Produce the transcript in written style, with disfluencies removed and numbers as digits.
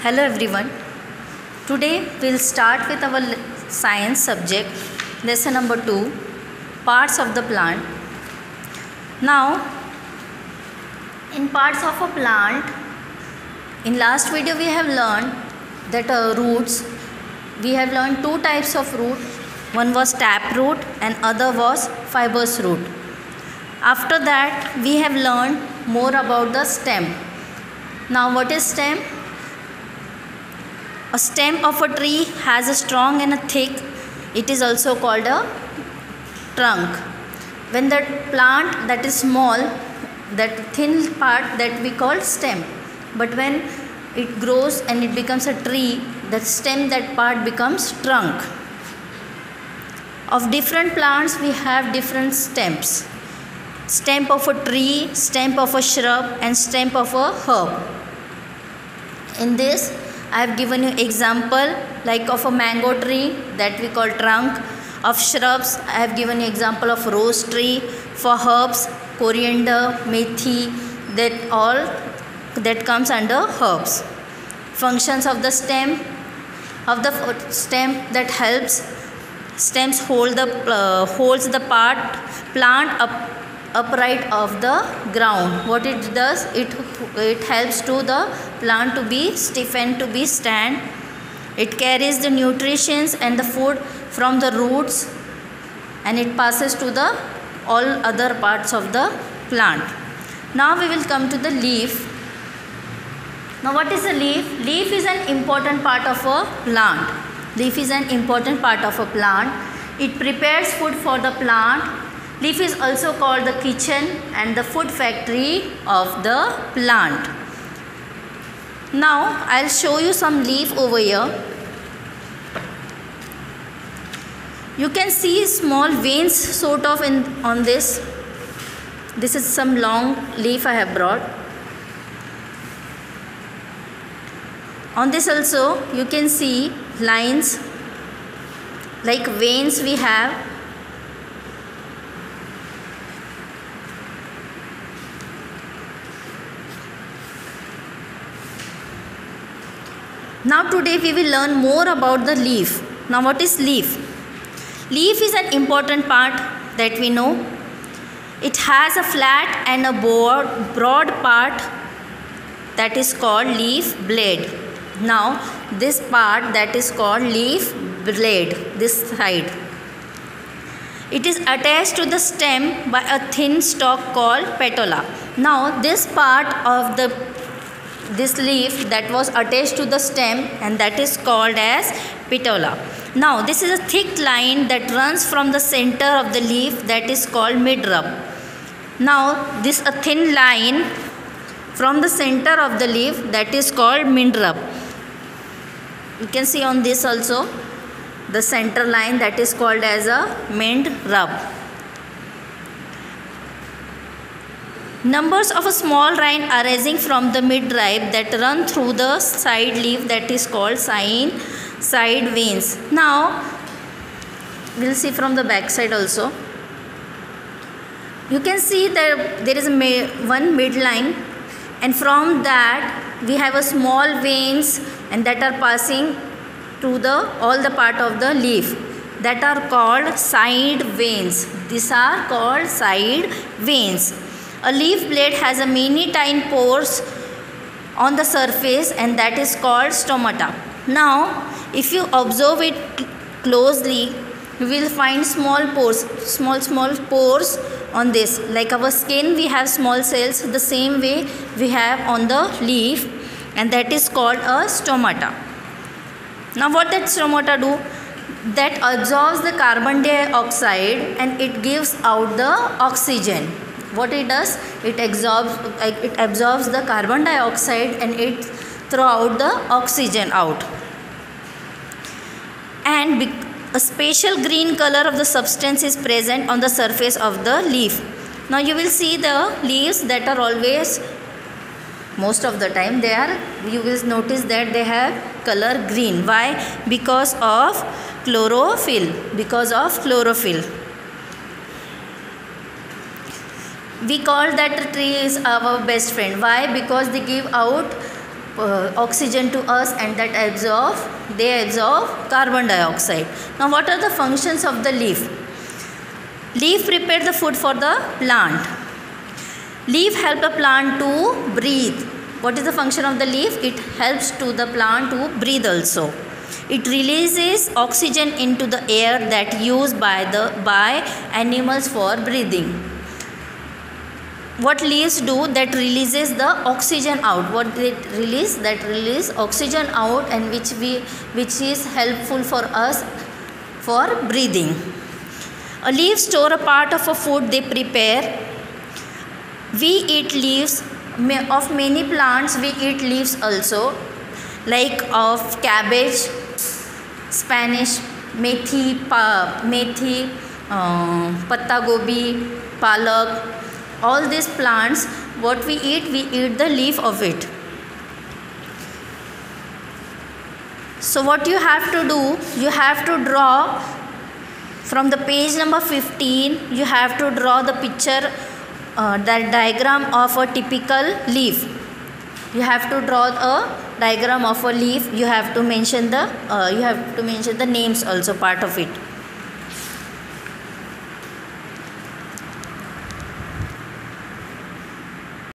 Hello everyone. Today we'll start with our science subject, lesson number 2, parts of the plant. Now, in parts of a plant, in last video we have learned that roots, we have learned two types of root. One was tap root and other was fibrous root. After that, we have learned more about the stem. Now, what is stem? A stem of a tree has a strong and a thick, it is also called a trunk. When the plant that is small, that thin part that we call stem. But when it grows and it becomes a tree, the stem, that part becomes trunk. Of different plants we have different stems. Stem of a tree, stem of a shrub and stem of a herb. In this I have given you example like of a mango tree that we call trunk. Of shrubs I have given you example of rose tree. For herbs, coriander, methi, that all that comes under herbs. Functions of the stem, that helps stems holds the plant upright of the ground. What it does, it helps to the plant to be stiffen, to be stand. It carries the nutrients and the food from the roots and it passes to the all other parts of the plant. Now we will come to the leaf. Now what is a leaf? Leaf is an important part of a plant. Leaf is an important part of a plant. It prepares food for the plant. Leaf is also called the kitchen and the food factory of the plant. Now I'll show you some leaf over here. You can see small veins sort of on this. This is some long leaf I have brought. On this also you can see lines like veins we have. Now today we will learn more about the leaf. Now what is leaf? Leaf is an important part that we know. It has a flat and a broad part that is called leaf blade. Now this part that is called leaf blade, this side. It is attached to the stem by a thin stalk called petiole. Now this part of this leaf that was attached to the stem and that is called as petiole. Now this is a thick line that runs from the center of the leaf that is called midrib. Now this a thin line from the center of the leaf that is called midrib. You can see on this also the center line that is called as a midrib. Numbers of a small line arising from the midrib that run through the side leaf that is called side veins. Now we'll see from the back side also. You can see that there is one midline and from that we have a small veins and that are passing to all the part of the leaf that are called side veins. These are called side veins. A leaf blade has a many tiny pores on the surface and that is called stomata. Now, if you observe it closely, you will find small pores on this. Like our skin, we have small cells. The same way we have on the leaf and that is called a stomata. Now, what that stomata do? That absorbs the carbon dioxide and it gives out the oxygen. What it does, it absorbs the carbon dioxide and it throws out the oxygen out. And a special green color of the substance is present on the surface of the leaf. Now you will see the leaves that are always, most of the time you will notice that they have color green. Why? Because of chlorophyll. We call that the tree is our best friend. Why? Because they give out oxygen to us, and that they absorb carbon dioxide. Now what are the functions of the leaf? Leaf prepare the food for the plant. Leaf help the plant to breathe. What is the function of the leaf? It helps to the plant to breathe also. It releases oxygen into the air that used by animals for breathing. What leaves do? That releases the oxygen out. What they release? That release oxygen out, and which is helpful for us for breathing. A leaf store a part of a food they prepare. We eat leaves of many plants. We eat leaves also, like of cabbage, Spanish, methi, patta gobi, palak. All these plants, what we eat the leaf of it. So what you have to do, you have to draw from the page number 15, you have to draw the picture, that diagram of a typical leaf. You have to draw a diagram of a leaf. You have to mention the names also, part of it.